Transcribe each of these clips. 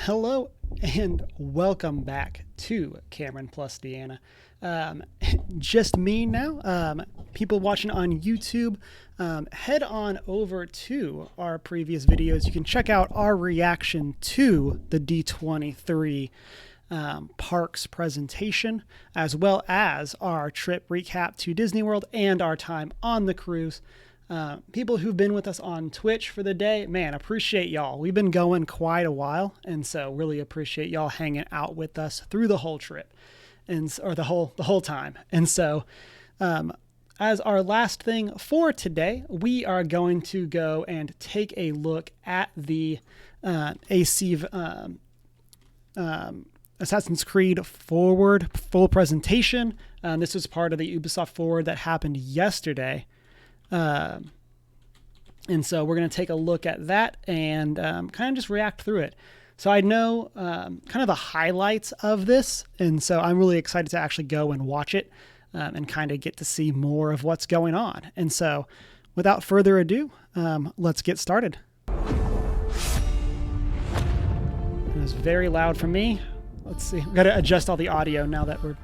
Hello and welcome back to Cameron+Deanna. Just me now. People watching on YouTube, head on over to our previous videos. You can check out our reaction to the D23 parks presentation, as well as our trip recap to Disney World and our time on the cruise. People who've been with us on Twitch for the day, man, appreciate y'all. We've been going quite a while, and so really appreciate y'all hanging out with us through the whole trip, or the whole time. And so, as our last thing for today, we are going to go and take a look at the AC Assassin's Creed Forward full presentation. This was part of the Ubisoft Forward that happened yesterday. And so we're going to take a look at that and kind of just react through it. So I know kind of the highlights of this, and so I'm really excited to actually go and watch it and kind of get to see more of what's going on. And so without further ado, let's get started. It was very loud for me. Let's see. We've got to adjust all the audio now that we're...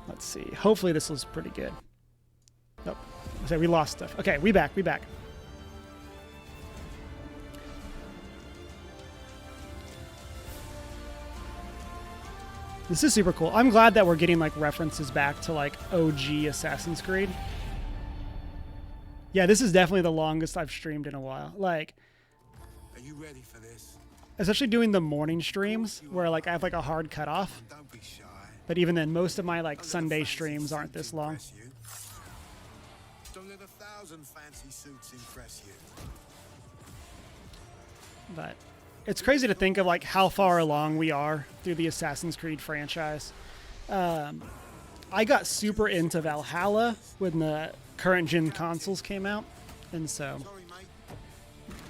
Let's see. Hopefully this was pretty good. Nope. So we lost stuff. Okay, we back. This is super cool. I'm glad that we're getting like references back to like OG Assassin's Creed. Yeah, this is definitely the longest I've streamed in a while. Like, are you ready for this? Especially doing the morning streams where like I have like a hard cutoff. Don't be shy. But even then, most of my like Sunday streams aren't this long. Don't let 1,000 fancy suits impress you. But it's crazy to think of like how far along we are through the Assassin's Creed franchise. I got super into Valhalla when the current gen consoles came out, and so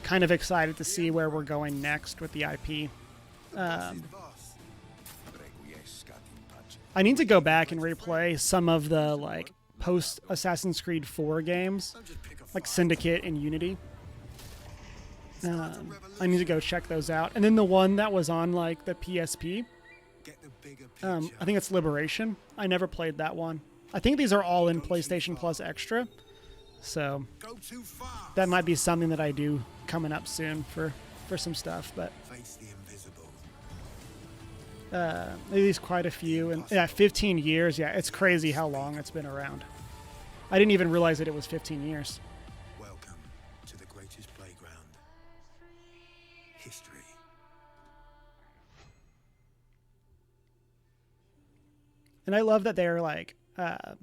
kind of excited to see where we're going next with the IP. I need to go back and replay some of the like post Assassin's Creed 4 games, like Syndicate and Unity. I need to go check those out. And then the one that was on like the PSP, I think it's Liberation. I never played that one. I think these are all in PlayStation Plus Extra, so that might be something that I do coming up soon for some stuff. But there's quite a few, and yeah, 15 years. Yeah, it's crazy how long it's been around. I didn't even realize that it was 15 years. Welcome to the greatest playground. History. And I love that they're like Hello,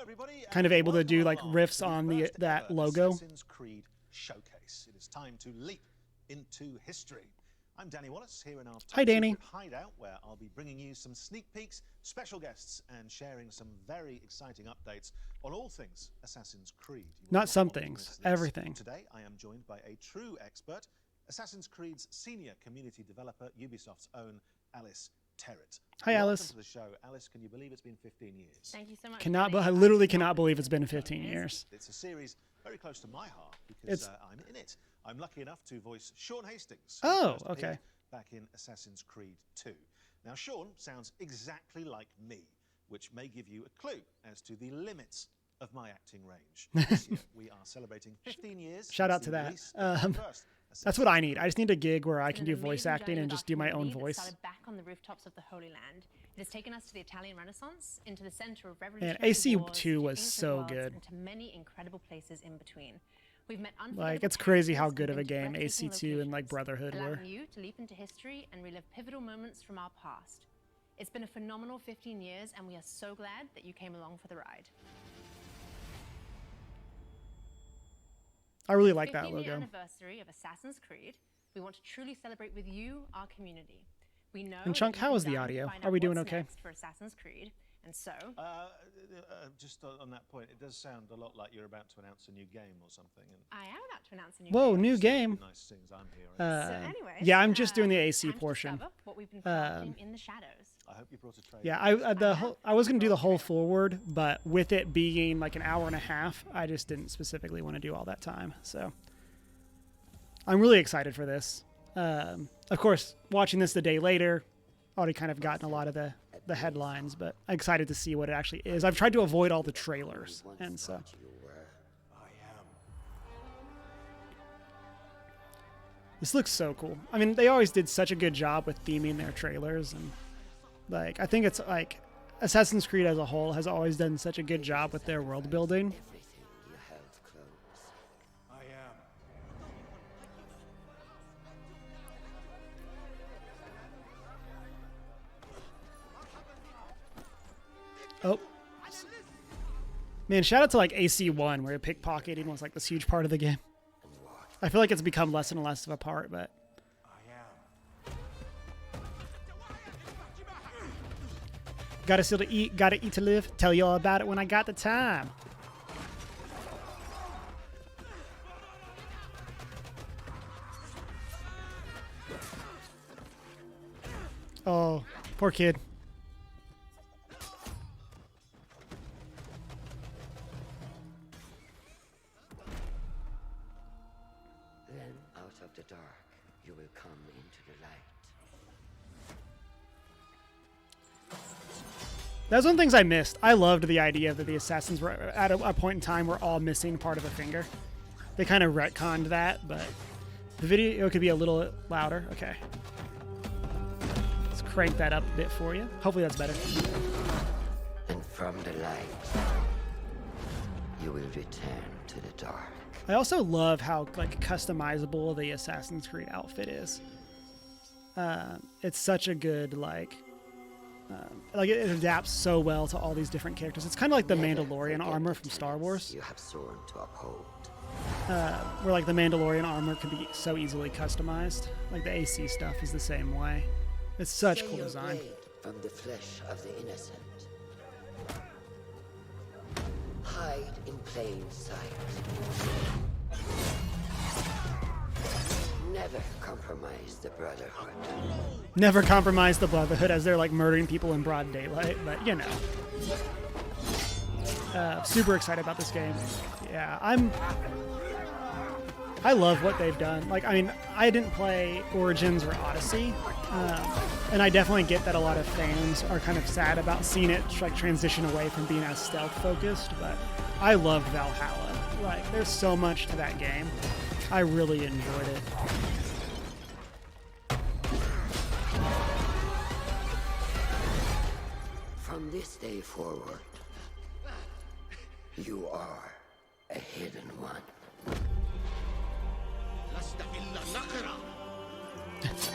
everybody, kind of able to do like riffs on that logo. Assassin's Creed Showcase. It is time to leap into history. I'm Danny Wallace here in our Hi, Danny. hideout, where I'll be bringing you some sneak peeks, special guests, and sharing some very exciting updates on all things Assassin's Creed. Not some things, everything. Today, I am joined by a true expert, Assassin's Creed's senior community developer, Ubisoft's own Alice Terrett. Hi, Alice. Welcome to the show. Alice, can you believe it's been 15 years? Thank you so much. I literally cannot believe it's been 15 years. It's a series very close to my heart because I'm in it. I'm lucky enough to voice Sean Hastings. Oh, okay. Back in Assassin's Creed 2. Now, Sean sounds exactly like me, which may give you a clue as to the limits of my acting range. This year, we are celebrating 15 years. Shout out to that. That's what I need. I just need a gig where I can do voice acting and just do my own voice. Started back on the rooftops of the Holy Land. It has taken us to the Italian Renaissance, into the center of revolutionary And AC2 wars, was to so ancient worlds, good. and to many incredible places in between. We've met Like, it's crazy how good of a game AC2 and like Brotherhood were. allowing you to leap into history and relive pivotal moments from our past. It's been a phenomenal 15 years, and we are so glad that you came along for the ride. I really like that 15th logo. anniversary of Assassin's Creed. We want to truly celebrate with you, our community. We know. And Chunk, how is the audio? Are we doing okay? For Assassin's Creed, and so. Just on that point, it does sound a lot like you're about to announce a new game or something. And I am about to announce a new. Whoa, game. new game. nice things I'm hearing. So anyways, Yeah, I'm just doing the AC time to portion. discover what we've been crafting in the shadows. I hope you brought a trailer. Yeah, I was gonna do the whole forward, but with it being like an hour and a half, I just didn't specifically want to do all that time. So I'm really excited for this. Of course, watching this the day later, already kind of gotten a lot of the headlines, but I'm excited to see what it actually is. I've tried to avoid all the trailers, and so. This looks so cool. I mean, they always did such a good job with theming their trailers, and like I think it's like Assassin's Creed as a whole has always done such a good job with their world building. Oh. Man, shout out to like AC1 where pickpocketing was like this huge part of the game. I feel like it's become less and less of a part, but gotta still to eat, gotta eat to live. Tell you all about it when I got the time. Oh, poor kid. Then out of the dark, you will come into the light. That was one of the things I missed. I loved the idea that the assassins were at a point in time were all missing part of a finger. They kind of retconned that, but the video could be a little louder. Okay. Let's crank that up a bit for you. Hopefully that's better. And from the light, you will return to the dark. I also love how like customizable the Assassin's Creed outfit is. It's such a good like it adapts so well to all these different characters. It's kind of like the Mandalorian armor from Star Wars. You have sworn to uphold. Where like the Mandalorian armor can be so easily customized. Like the AC stuff is the same way. It's such Share cool your design. blade from the flesh of the innocent. Hide in plain sight. Never compromise the Brotherhood. Never compromise the Brotherhood as they're like murdering people in broad daylight, but you know. Super excited about this game. Yeah, I love what they've done. Like, I mean, I didn't play Origins or Odyssey, and I definitely get that a lot of fans are kind of sad about seeing it like transition away from being as stealth focused, but I loved Valhalla. Like, there's so much to that game. I really enjoyed it. From this day forward, you are a hidden one.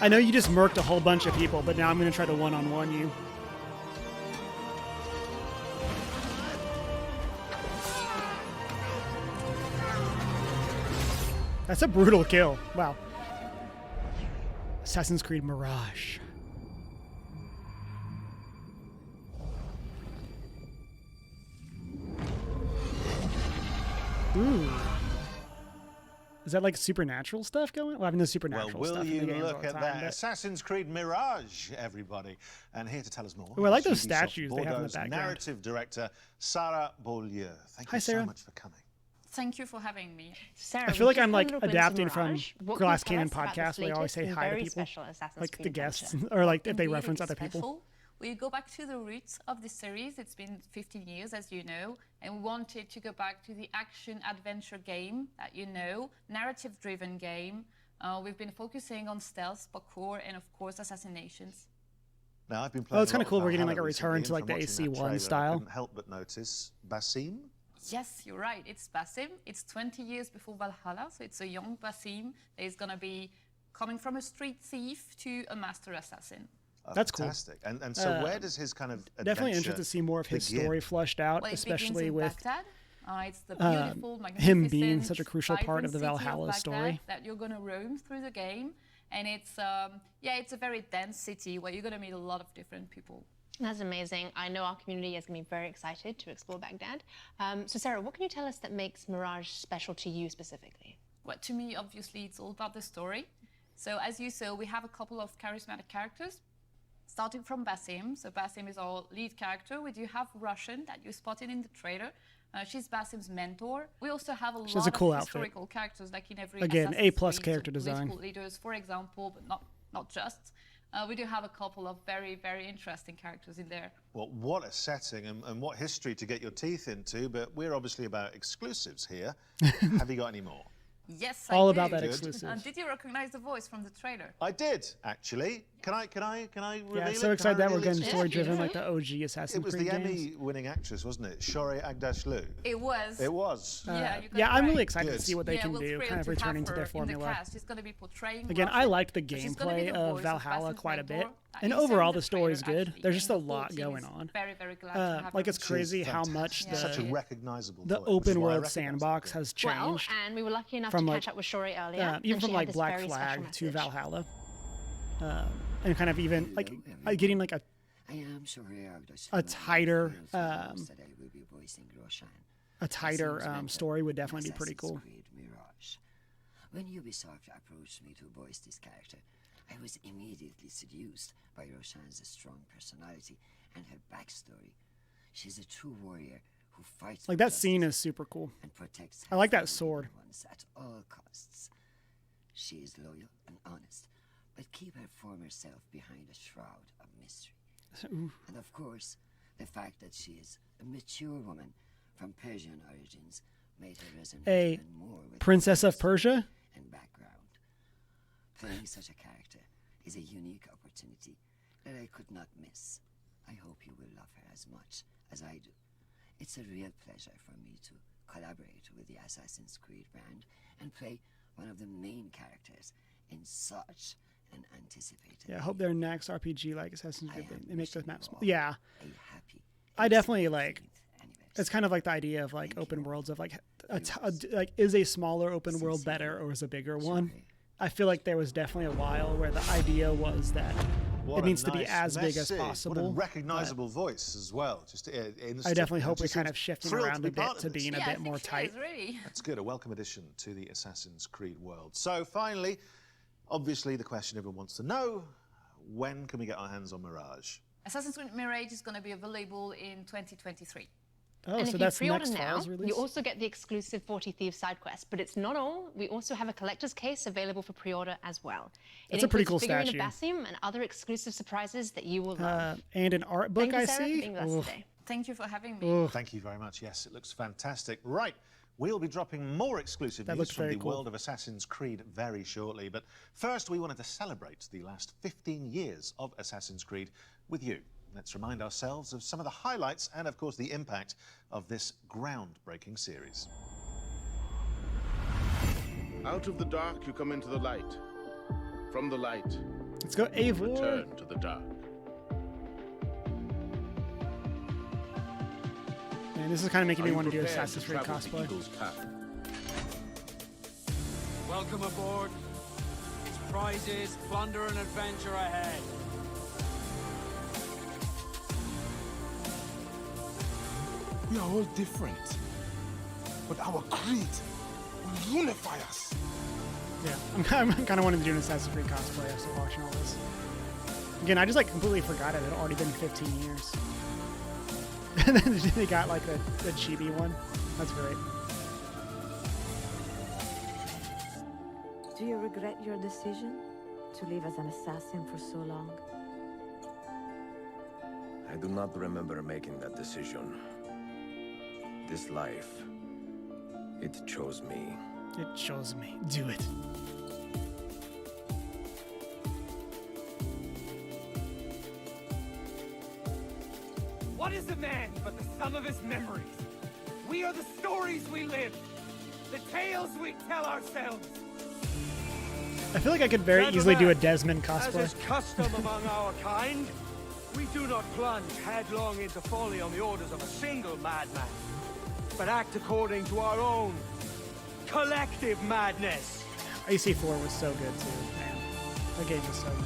I know you just murked a whole bunch of people, but now I'm going to try to one-on-one you. That's a brutal kill. Wow. Assassin's Creed Mirage. Ooh. Is that like supernatural stuff going? Well, I mean, there's supernatural Well, stuff will in the you games all look the at time, that? but- Assassin's Creed Mirage, everybody. And here to tell us more. Ooh, I like is those Ubisoft statues they have in the Bordeaux's background. narrative director, Sarah Beaulieu. Thank Hi, you Sarah. so much for coming. Thank you for having me. Sarah, I feel we like just I'm had a like little glimpse of adapting from Mirage. What can Glass you tell Cannon us about podcast this where I always say latest and hi to very people, special Assassin's like Creed the guests, adventure? or like if they Indeed, reference it is other people. special. We go back to the roots of the series. It's been 15 years, as you know, and we wanted to go back to the action-adventure game that you know, narrative-driven game. We've been focusing on stealth, parkour, and of course, assassinations. Now, I've been playing it's kinda a lot cool of we're getting, Valhalla like, a return recently, to, like, and the from watching that AC1 trailer, style. I couldn't help but notice Basim. Yes, you're right. It's Basim. It's 20 years before Valhalla, so it's a young Basim that is going to be coming from a street thief to a master assassin. That's cool. Fantastic. And so where does his kind of Definitely adventure interested to see more of his begin? story fleshed out, Well, it especially begins in with Baghdad. It's the beautiful, him being magnificent, such a crucial part of the vibrant city Valhalla Baghdad story. that you're going to roam through the game, and it's it's a very dense city where you're going to meet a lot of different people. That's amazing. I know our community is going to be very excited to explore Baghdad. So Sarah, what can you tell us that makes Mirage special to you specifically? Well, to me, obviously, it's all about the story. So as you saw, we have a couple of charismatic characters, starting from Basim. So Basim is our lead character. We do have Russian that you spotted in the trailer. She's Basim's mentor. We also have a has lot a cool of outfit. historical characters, like in every Again, Assassin's A+ Creed, character so design. political leaders, for example, but not just. We do have a couple of very, very interesting characters in there. Well, what a setting and what history to get your teeth into, but we're obviously about exclusives here. Have you got any more? Yes, All I about do. that Good. exclusive. Did you recognize the voice from the trailer? I did, actually. Can I reveal Yeah, it? so Can I excited that we're reveal getting it? story-driven like the OG Assassin's It was Creed the games. Emmy-winning actress, wasn't it? Shorey Agdashlu. It was. It was. Yeah, you got Yeah, it I'm right. really excited Good. to see what they can we're do, thrilled kind of to have returning to her their in the formula. cast. She's going to be portraying Again, I Russia. liked the She's gonna be gameplay the of voice of Valhalla Basim's quite a bit, mentor. and You saw overall in the story is trailer, good. actually, There's just a and the whole lot team going is on. Very, very glad to have Like her. it's crazy how fantastic. much Yeah. Such a the recognizable the voice, which is open why I world recognized sandbox her. has Well, changed. and we were lucky enough from, to like, catch up with Shori earlier. even and from she like had this Black very special Flag to message. Valhalla, and kind of even like getting like a I am sorry, a tighter story would definitely be pretty cool. When Ubisoft approached me to voice this character, I was immediately seduced by Roshan's strong personality and her backstory. She's a true warrior who fights Like for that scene justice is super cool. and protects I like that her sword. fellow ones at all costs. She is loyal and honest, but keep her former self behind a shroud of mystery. And of course, the fact that she is a mature woman from Persian origins made her resonate A even more with Princess her of Persia? and background. Playing such a character is a unique opportunity that I could not miss. I hope you will love her as much as I do. It's a real pleasure for me to collaborate with the Assassin's Creed brand and play one of the main characters in such an anticipated. Yeah, I hope their next RPG like Assassin's I Creed am they make the wishing map you small. all Yeah, a happy I definitely 85th like. anniversary. It's kind of like the idea of like open worlds of like like is a smaller open world better or is a bigger one? I feel like there was definitely a while where the idea was that What it a needs to be nice as big as message. possible. What a but recognizable voice as well. Just I definitely hope we're kind of shifting around a bit to being a Yeah, I bit think more she tight. is, really. That's good. A welcome addition to the Assassin's Creed world. So finally, obviously the question everyone wants to know, when can we get our hands on Mirage? Assassin's Creed Mirage is going to be available in 2023. Oh, And so if that's you pre-order next now, fall's you release. also get the exclusive 40 Thieves side quest. But it's not all. We also have a collector's case available for pre-order as well. That's a pretty includes cool figurine of statue. Basim and other exclusive surprises that you will love. And an art book Thank you, I Sarah, see. for being with us Oof. today. Thank you for having me. Thank you very much. Yes, it looks fantastic. Right, we'll be dropping more exclusive That news looks from very the cool. world of Assassin's Creed very shortly. But first, we wanted to celebrate the last 15 years of Assassin's Creed with you. Let's remind ourselves of some of the highlights and, of course, the impact of this groundbreaking series. Out of the dark, you come into the light. From the light, Let's go Eivor. return to the dark. Man, this is kind of making me Are you want to do prepared Assassin's to Creed travel the cosplay. Eagle's path? Welcome aboard. Prizes, plunder, and adventure ahead. We are all different, but our creed will unify us. Yeah, I'm kind of wanting to do an Assassin's Creed cosplay after watching all this. Again, I just like completely forgot it had already been 15 years. And then they got like the chibi one. That's great. Do you regret your decision to live as an assassin for so long? I do not remember making that decision. This life, it chose me. It shows me. Do it. What is a man but the sum of his memories? We are the stories we live, the tales we tell ourselves. I feel like I could very easily do a Desmond As cosplay. is custom among our kind, we do not plunge headlong into folly on the orders of a single madman, but act according to our own collective madness. AC4 was so good too, man. That game was so good.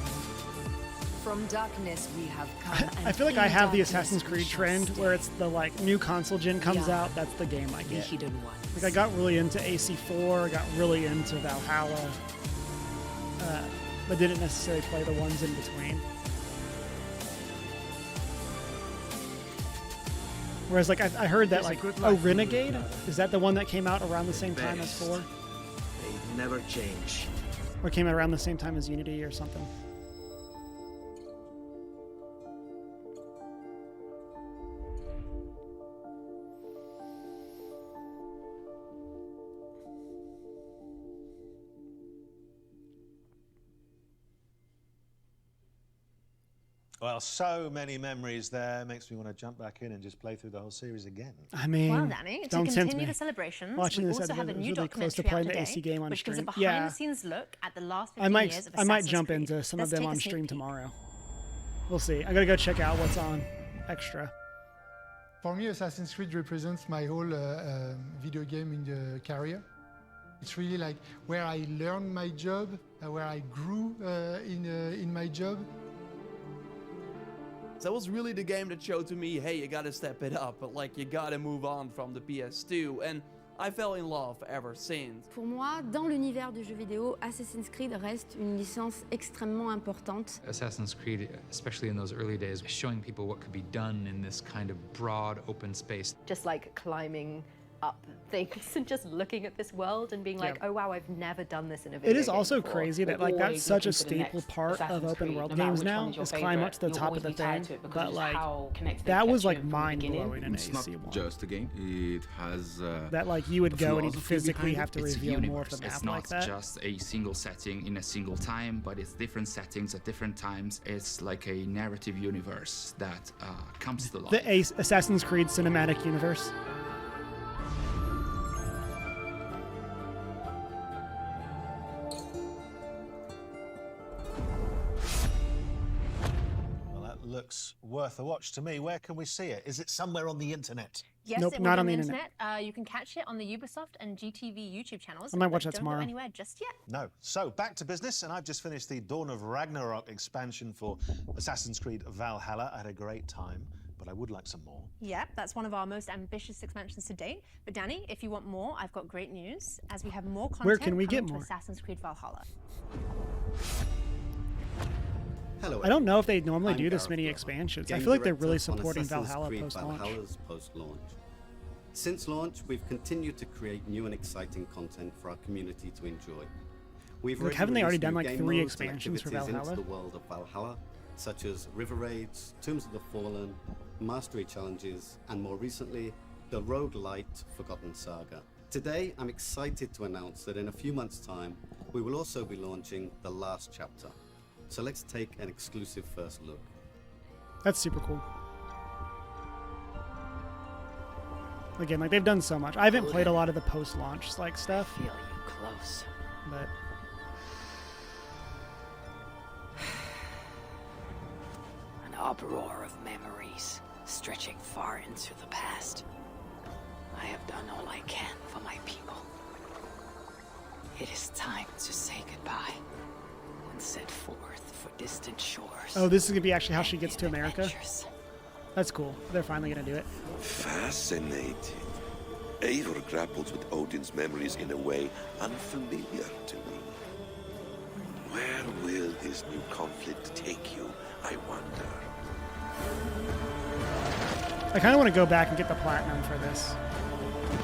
From darkness we have come. I feel like I have the Assassin's Creed trend where it's the like new console gen comes Yeah. out, that's the game I the get. hidden ones. Like I got really into AC4, I got really into Valhalla, but didn't necessarily play the ones in between. Whereas, like, I heard that, There's a like, good oh, life Renegade? Is that the one that came out around the same time as Best. 4? They never change. Or came out around the same time as Unity or something? Well, so many memories there. Makes me want to jump back in and just play through the whole series again. I mean, Well, Danny, to don't tempt continue me. the celebrations, Watching we this also have a episode, new it was really close to documentary playing out the today, AC game on which gives a stream. Yeah. behind-the-scenes look at the last 15 I might years of I might Assassin's jump Creed. into some of Let's them take on a sneak stream peek. tomorrow. We'll see. I gotta go check out what's on extra. For me, Assassin's Creed represents my whole video game in the career. It's really like where I learned my job, where I grew in my job. That was really the game that showed to me, hey, you gotta step it up, but like you gotta move on from the PS2, and I fell in love ever since. Pour moi, dans l'univers du jeu vidéo, Assassin's Creed reste une licence extrêmement importante. Assassin's Creed, especially in those early days, showing people what could be done in this kind of broad open space. Just like climbing up things and just looking at this world and being like, Yeah. oh wow, I've never done this in a video It is game also before. crazy that We're like that's always such a looking for the staple next part of Assassin's open Creed. world No matter games which now one is your is climb favorite, up to the you'll top of always the be tied thing. to it because But of like how connected they that kept was you like from the mind beginning. blowing in It's AC not one. just a game. It has That like you would go and you'd philosophy physically behind have it. to It's a reveal more of universe. the It's map like not that. just a single setting in a single time, but it's different settings at different times. It's like a narrative universe that comes to life. The Assassin's Creed cinematic universe. Well, that looks worth a watch to me. Where can we see it? Is it somewhere on the internet? Yes, Nope, it not will on be the on the internet. You can catch it on the Ubisoft and GTV YouTube channels. I might but watch that don't tomorrow. Go anywhere just yet. No. So back to business, and I've just finished the Dawn of Ragnarok expansion for Assassin's Creed Valhalla. I had a great time, but I would like some more. Yep, that's one of our most ambitious expansions to date. But Danny, if you want more, I've got great news, as we have more content Where can we coming get to more? Assassin's Creed Valhalla. Hello. I don't know if they normally I'm do this Gareth many Glover, expansions. I game feel like they're director really on supporting Assassin's Valhalla Creed post-launch. Valhalla's post-launch. Since launch, we've continued to create new and exciting content for our community to enjoy. We've Like, haven't they already released done new like game 3 modes and expansions for activities Valhalla? into the world of Valhalla, such as river raids, Tombs of the Fallen, mastery challenges, and more recently, the roguelite Forgotten Saga. Today, I'm excited to announce that in a few months' time, we will also be launching the last chapter. So let's take an exclusive first look. That's super cool. Again, like they've done so much. I haven't played a lot of the post-launch like stuff, Feel you close. but An uproar of memories stretching far into the past. I have done all I can for my people. It is time to say goodbye and set forth for distant shores. oh, this is gonna be actually how she gets to America. Adventures. That's cool. They're finally gonna do it. Fascinating. Eivor grapples with Odin's memories in a way unfamiliar to me. Where will this new conflict take you, I wonder? I kind of want to go back and get the platinum for this.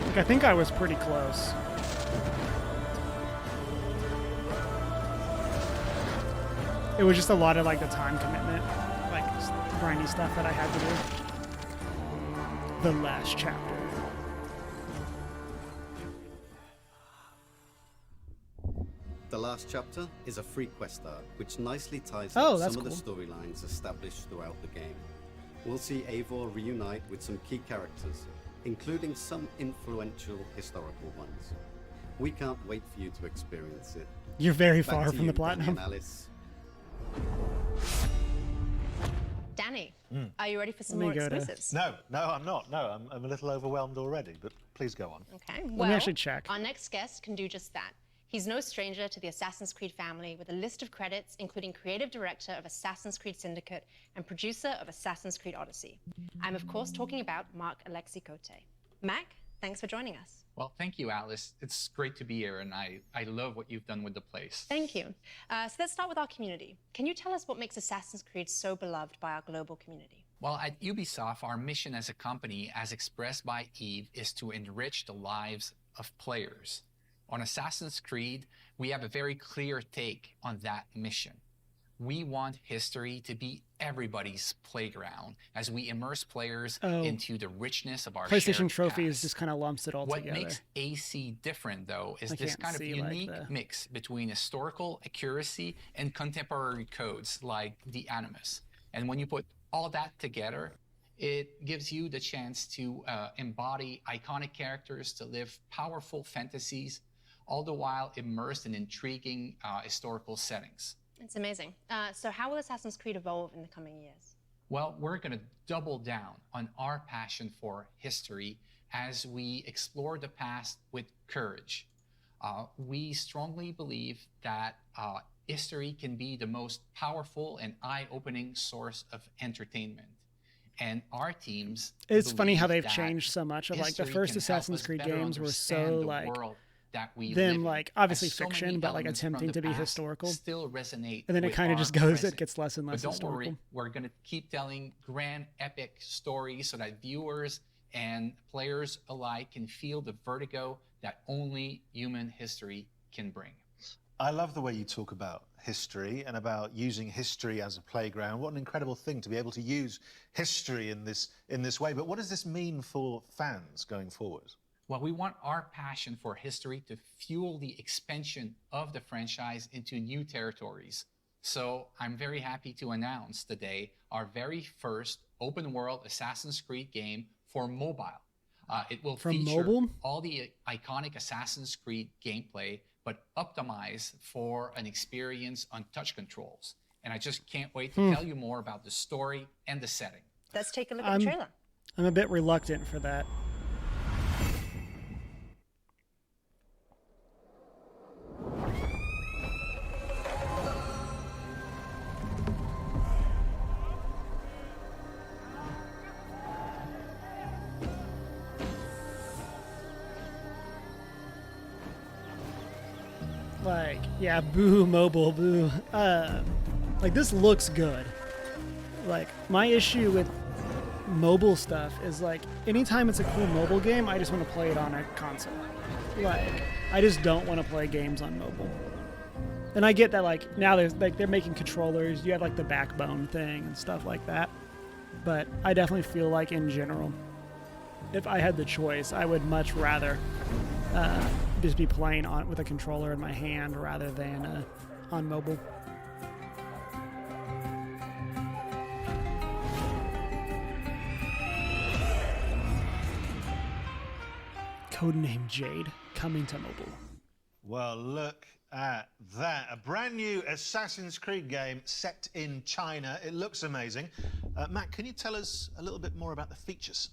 Like, I think I was pretty close. It was just a lot of like the time commitment, like grindy stuff that I had to do. The last chapter. The last chapter is a free quest arc, which nicely ties Oh, up that's some of the cool. storylines established throughout the game. We'll see Eivor reunite with some key characters, including some influential historical ones. We can't wait for you to experience it. You're very Back far to from you, the Danny platinum. and Alice. Danny, are you ready for some Let more me go to- exclusives? No, I'm not. No, I'm a little overwhelmed already, but please go on. Okay, me well, actually check. our next guest can do just that. He's no stranger to the Assassin's Creed family with a list of credits, including creative director of Assassin's Creed Syndicate and producer of Assassin's Creed Odyssey. I'm, of course, talking about Mark Alexi Cote. Mac, thanks for joining us. Well, thank you, Alice. It's great to be here, and I love what you've done with the place. Thank you. So let's start with our community. Can you tell us what makes Assassin's Creed so beloved by our global community? Well, at Ubisoft, our mission as a company, as expressed by Eve, is to enrich the lives of players. On Assassin's Creed, we have a very clear take on that mission. We want history to be everybody's playground as we immerse players into the richness of our PlayStation shared Trophies past. just kind of lumps it all What together. makes AC different, though, is I this can't kind of see, like, unique the- mix between historical accuracy and contemporary codes like the Animus. And when you put all that together, it gives you the chance to embody iconic characters, to live powerful fantasies, all the while immersed in intriguing historical settings. It's amazing. So how will Assassin's Creed evolve in the coming years? Well, we're going to double down on our passion for history as we explore the past with courage. We strongly believe that history can be the most powerful and eye-opening source of entertainment. And our teams It's funny how believe they've that changed so much. Of like the history first can help Assassin's us Creed better games were understand so the like world that we them live in, like obviously as so many fiction, but like elements from attempting the to be past historical. still resonate And then it with kind of our just goes, present. it gets less and less But don't historical. worry, we're going to keep telling grand epic stories so that viewers and players alike can feel the vertigo that only human history can bring. I love the way you talk about history and about using history as a playground. What an incredible thing to be able to use history in this way. But what does this mean for fans going forward? Well, we want our passion for history to fuel the expansion of the franchise into new territories. So I'm very happy to announce today our very first open world Assassin's Creed game for mobile. It will For feature mobile? all the iconic Assassin's Creed gameplay, but optimized for an experience on touch controls. And I just can't wait to tell you more about the story and the setting. Let's take a look at the trailer. I'm a bit reluctant for that. Like, yeah, boo, mobile, boo. Like, this looks good. Like, my issue with mobile stuff is, like, anytime it's a cool mobile game, I just want to play it on a console. Like, I just don't want to play games on mobile. And I get that, like, now there's, like, they're making controllers, you have, like, the backbone thing and stuff like that. But I definitely feel like, in general, if I had the choice, I would much rather just be playing on with a controller in my hand rather than on mobile. Codename Jade coming to mobile. Well, look at that. A brand new Assassin's Creed game set in China. It looks amazing. Matt, can you tell us a little bit more about the features?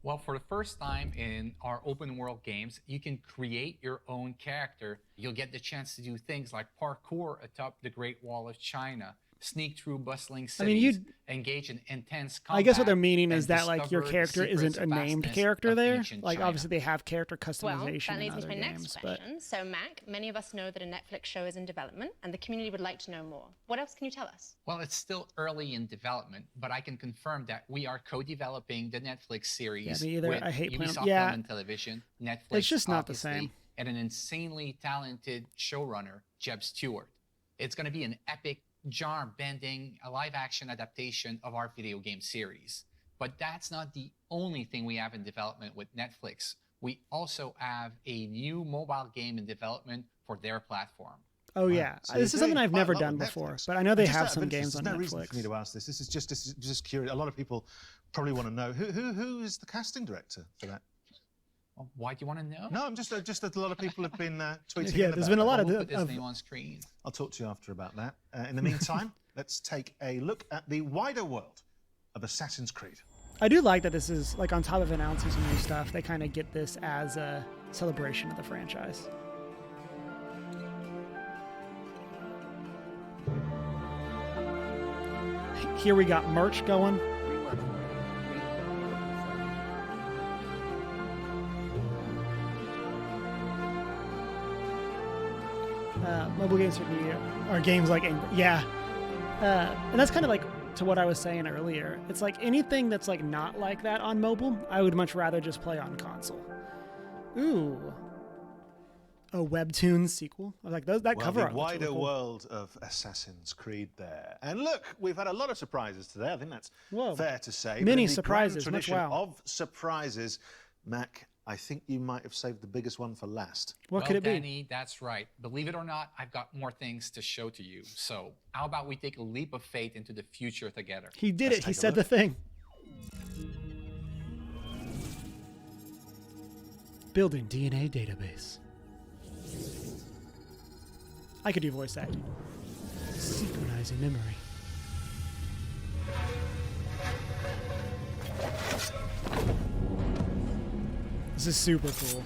Well, for the first time in our open world games, you can create your own character. You'll get the chance to do things like parkour atop the Great Wall of China, sneak through bustling cities, engage in intense combat. I guess what they're meaning is and that like your discover the character isn't secrets a and named vastness character of there. ancient Like China. obviously they have character customization Well, that in leads me to other my games, next but question. So, Mac, many of us know that a Netflix show is in development, and the community would like to know more. What else can you tell us? Well, it's still early in development, but I can confirm that we are co-developing the Netflix series me either. with I hate playing- Ubisoft yeah. Film and Television, Netflix, It's just not the obviously, same. and an insanely talented showrunner, Jeb Stewart. It's going to be an epic, genre-bending, live-action adaptation of our video game series. But that's not the only thing we have in development with Netflix. We also have a new mobile game in development for their platform. oh yeah, So this you're is something doing I've quite a never lot done with before, Netflix. but I know they Just have out of some interest, games on there's no reason Netflix. for me to ask this. This is just curious. A lot of people probably want to know who is the casting director for that. Well, why do you want to know? No, I'm just that a lot of people have been tweeting. Yeah, in there's about been a that. lot We'll put his of name on screen. I'll talk to you after about that. In the meantime, let's take a look at the wider world of Assassin's Creed. I do like that this is like on top of announcing some new stuff, they kind of get this as a celebration of the franchise. Here we got merch going. Mobile games are games like Angry, yeah, and that's kind of like to what I was saying earlier. It's like anything that's like not like that on mobile, I would much rather just play on console. Ooh. A webtoon sequel. I was like, that cover art the looks wider really cool. world of Assassin's Creed there. And look, we've had a lot of surprises today. I think that's fair to say. Many But in the surprises, grand much tradition wow. of surprises, Mac, I think you might have saved the biggest one for last. What could it be? Danny, that's right. Believe it or not, I've got more things to show to you. So how about we take a leap of faith into the future together? He did it. He said the thing. Building DNA database. I could do voice acting. Synchronizing memory. This is super cool.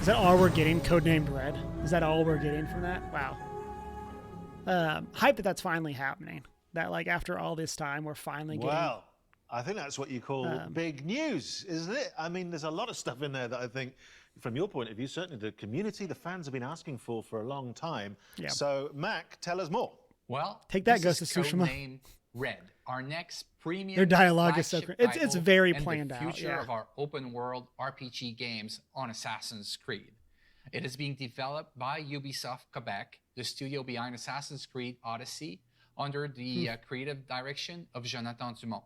Is that all we're getting? Codenamed Red? Is that all we're getting from that? Wow. Hype that that's finally happening. That like after all this time, we're finally getting... Well, I think that's what you call big news, isn't it? I mean, there's a lot of stuff in there that I think, from your point of view, certainly the community, the fans have been asking for a long time. Yeah. So, Mac, tell us more. Well, take that, this Ghost of is Tsushima. codenamed Red, our next premium Their dialogue is so flagship great. It's title very and planned the out, future yeah. of our open world RPG games on Assassin's Creed. It is being developed by Ubisoft Quebec, the studio behind Assassin's Creed Odyssey, under the creative direction of Jonathan Dumont.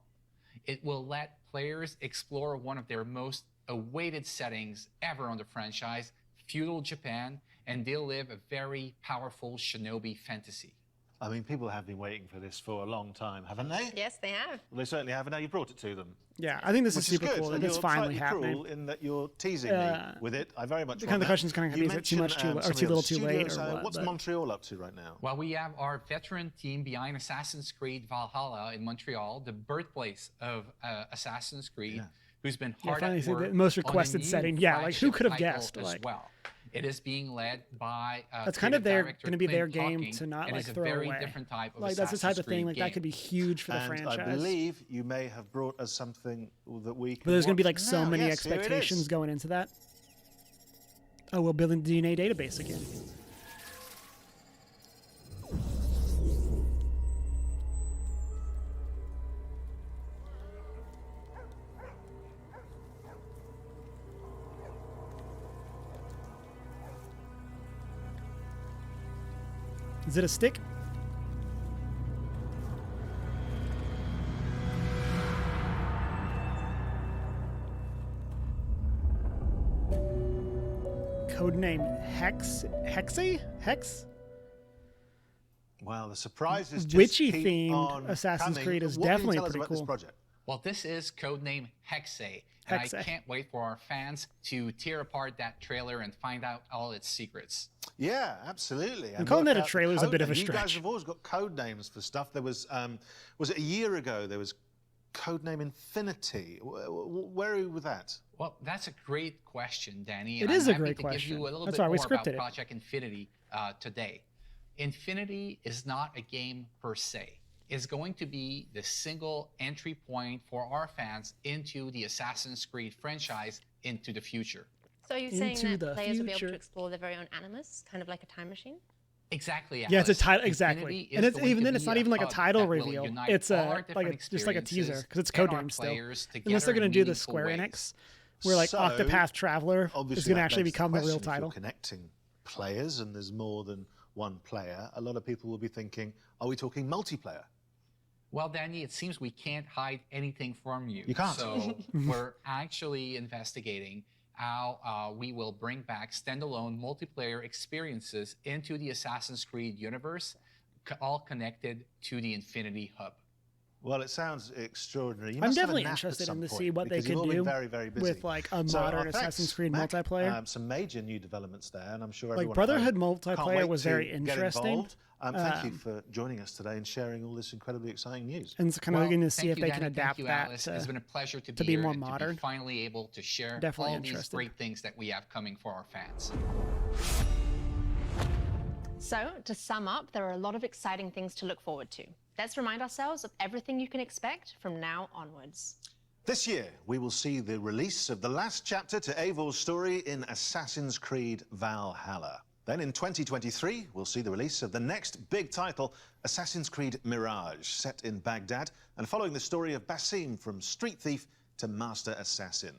It will let players explore one of their most awaited settings ever on the franchise, feudal Japan, and they'll live a very powerful shinobi fantasy. I mean, people have been waiting for this for a long time, haven't they? Yes, they have. Well, they certainly have, and now you brought it to them. Yeah, I think this is Which super good. cool that And it's you're finally slightly happening. cruel in that you're teasing me with it. I very much The want kind of that. question is kind of You is it too much mentioned, or some too of the little too late studios. or what? What's but- Montreal up to right now? Well, we have our veteran team behind Assassin's Creed Valhalla in Montreal, the birthplace of Assassin's Creed, who's been Yeah, hard finally at see the work most on a requested new setting. Yeah, like, who flagship could have title guessed, as like- well. It is being led by That's kind of their director going to be their Clint game Hawking, to not and like it's a throw very away. different type of Like that's the type of Assassin's thing Creed like game. that could be huge for the And franchise. I believe you may have brought us something that we can But there's going to be watch like so now. many Yes, here it is. expectations going into that. Oh, we'll build a DNA database again. Is it a stick? Codename Hex? Well, the surprises just Witchy keep themed on Assassin's coming. Creed is What can you definitely tell us pretty about this cool. project? Well, this is codename Hexe, and I Hexe. can't wait for our fans to tear apart that trailer and find out all its secrets. Yeah, absolutely. And calling work that a out the trailer is a code bit of name. a You guys stretch. have always got code names for stuff. There was it a year ago? There was codename Infinity. Where are you with that? Well, that's a great question, Danny. It and is I'm a great happy to question. give you a little That's bit why we more about scripted it. Project Infinity today. Infinity is not a game per se. It's going to be the single entry point for our fans into the Assassin's Creed franchise into the future. So you're saying Into that the players will be able future. to explore their very own animus, kind of like a time machine? Exactly. Yeah, it's a Alice. title exactly, Infinity and is it's going even to then it's be not a even like a hub title that will reveal. unite It's all our like different just like a teaser experiences because it's and our codename still. players Unless they're together going in to do the meaningful Square ways. Enix, where like So, Octopath Traveler is obviously going to that actually begs the become the real question, if you're title. connecting players, and there's more than one player. A lot of people will be thinking, are we talking multiplayer? Well, Danny, it seems we can't hide anything from you. You can't. So we're actually investigating how we will bring back standalone multiplayer experiences into the Assassin's Creed universe, all connected to the Infinity Hub. Well, it sounds extraordinary. You I'm must have a definitely nap at interested some in to point, see what they because you've could all been do very, very busy. with like a So, modern thanks, Assassin's Creed Mac. multiplayer. Some major new developments there, and I'm sure Like, everyone Brotherhood at home can't multiplayer wait was to very get interesting. involved. Thank you Um, for joining us today and sharing all this incredibly exciting news. And it's kind of going to see thank if you, they Danny. can adapt thank you, that Alice. to, It's been a pleasure to be here more and to modern. be finally able to share Definitely all these interested. great things that we have coming for our fans. So, to sum up, there are a lot of exciting things to look forward to. Let's remind ourselves of everything you can expect from now onwards. This year, we will see the release of the last chapter to Eivor's story in Assassin's Creed Valhalla. Then in 2023, we'll see the release of the next big title, Assassin's Creed Mirage, set in Baghdad and following the story of Basim from street thief to master assassin.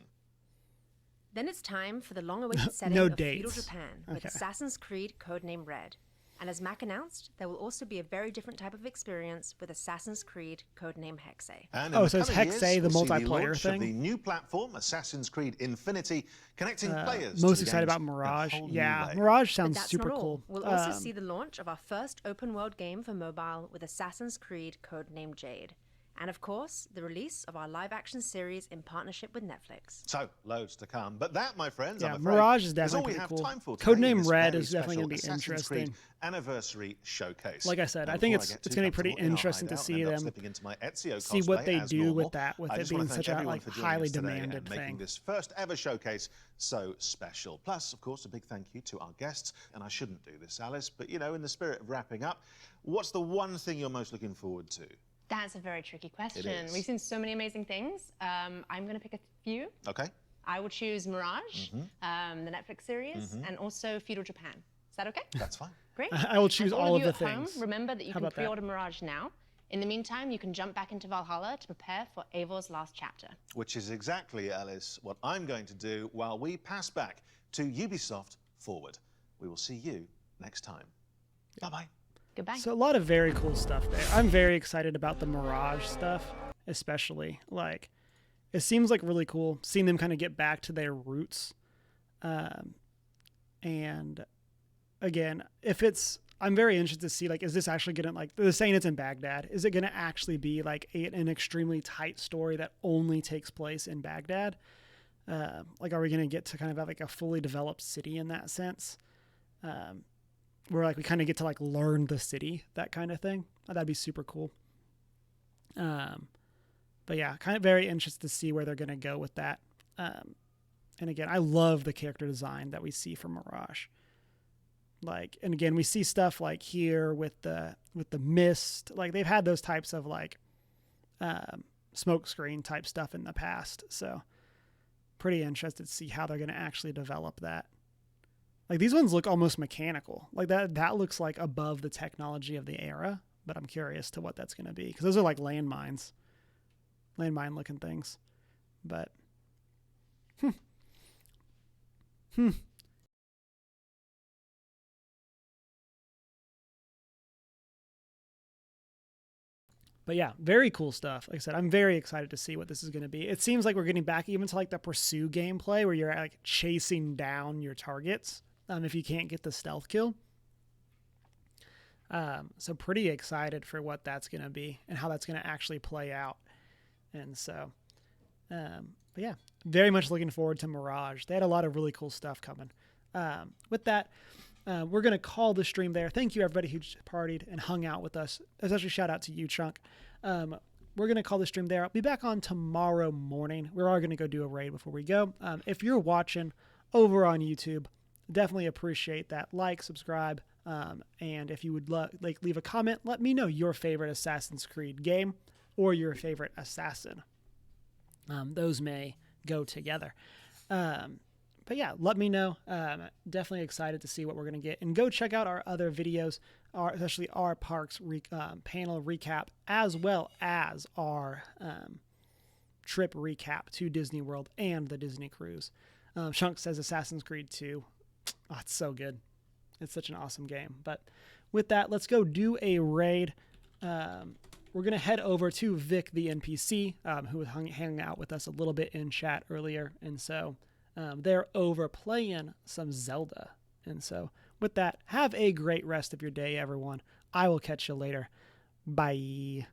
Then it's time for the long-awaited setting No of feudal dates. Japan with Okay. Assassin's Creed codename Red. And as Mac announced, there will also be a very different type of experience with Assassin's Creed codename Hexe. And Oh, in so it's coming Hexe, years, the we'll see multiplayer launch thing? of the new platform, Assassin's Creed Infinity, connecting players. Most to the excited games about in a Mirage. whole new Yeah, way. Mirage But sounds that's super not all. cool. We'll also see the launch of our first open-world game for mobile with Assassin's Creed codename Jade. And of course, the release of our live-action series in partnership with Netflix. So, loads to come. But that, my friends, Yeah, I'm afraid, Mirage is all definitely we pretty have cool. time for today in Codename this Red very is definitely going to be special Assassin's Creed interesting. Anniversary showcase. Like I said, Now, I think before it's get it's too going to be pretty comfortable in our interesting to hideout see and end up them slipping into my Ezio see what cosplay they as do normal, with that, with I it just wanna being thank such a everyone like for joining highly us today demanded and making thing. this first ever showcase so special. Plus, of course, a big thank you to our guests. And I shouldn't do this, Alice, but you know, in the spirit of wrapping up, what's the one thing you're most looking forward to? That's a very tricky question. is. We've seen so many amazing things. I'm going to pick a few. Okay. I will choose Mirage, Mm-hmm. the Netflix series, and also feudal Japan. Is that okay? That's fine. Great. I will choose And for all of of you the at home, things. remember that you How can about that? pre-order Mirage now. In the meantime, you can jump back into Valhalla to prepare for Eivor's last chapter. Which is exactly, Alice, what I'm going to do while we pass back to Ubisoft Forward. We will see you next time. Bye-bye. Goodbye. So a lot of very cool stuff there. I'm very excited about the Mirage stuff, especially. Like, it seems like really cool seeing them kind of get back to their roots. And again, I'm very interested to see, like, is this actually going to, like, they're saying it's in Baghdad. Is it going to actually be like an extremely tight story that only takes place in Baghdad? Like, are we going to get to kind of have like a fully developed city in that sense? Where like we kind of get to like learn the city, that kind of thing. That'd be super cool. But yeah, kind of very interested to see where they're going to go with that. And again, I love the character design that we see from Mirage. Like, and again, we see stuff like here with the mist. Like, they've had those types of like smoke screen type stuff in the past. So pretty interested to see how they're going to actually develop that. Like, these ones look almost mechanical. Like, that looks like above the technology of the era, but I'm curious to what that's going to be, because those are like landmine looking things. But But yeah, very cool stuff. Like I said, I'm very excited to see what this is going to be. It seems like we're getting back even to like the pursue gameplay where you're like chasing down your targets if you can't get the stealth kill. So pretty excited for what that's going to be and how that's going to actually play out. And so, but yeah, very much looking forward to Mirage. They had a lot of really cool stuff coming. With that, we're going to call the stream there. Thank you, everybody who partied and hung out with us. Especially shout out to you, Chunk. We're going to call the stream there. I'll be back on tomorrow morning. We are going to go do a raid before we go. If you're watching over on YouTube, definitely appreciate that. Like, subscribe, and if you would leave a comment, let me know your favorite Assassin's Creed game or your favorite assassin. Those may go together. But yeah, let me know. Definitely excited to see what we're going to get. And go check out our other videos, especially our parks panel recap, as well as our trip recap to Disney World and the Disney Cruise. Shunk says Assassin's Creed 2. Oh, it's so good. It's such an awesome game. But with that, let's go do a raid. We're going to head over to Vic, the NPC, who was hanging out with us a little bit in chat earlier. And so they're over playing some Zelda. And so with that, have a great rest of your day, everyone. I will catch you later. Bye.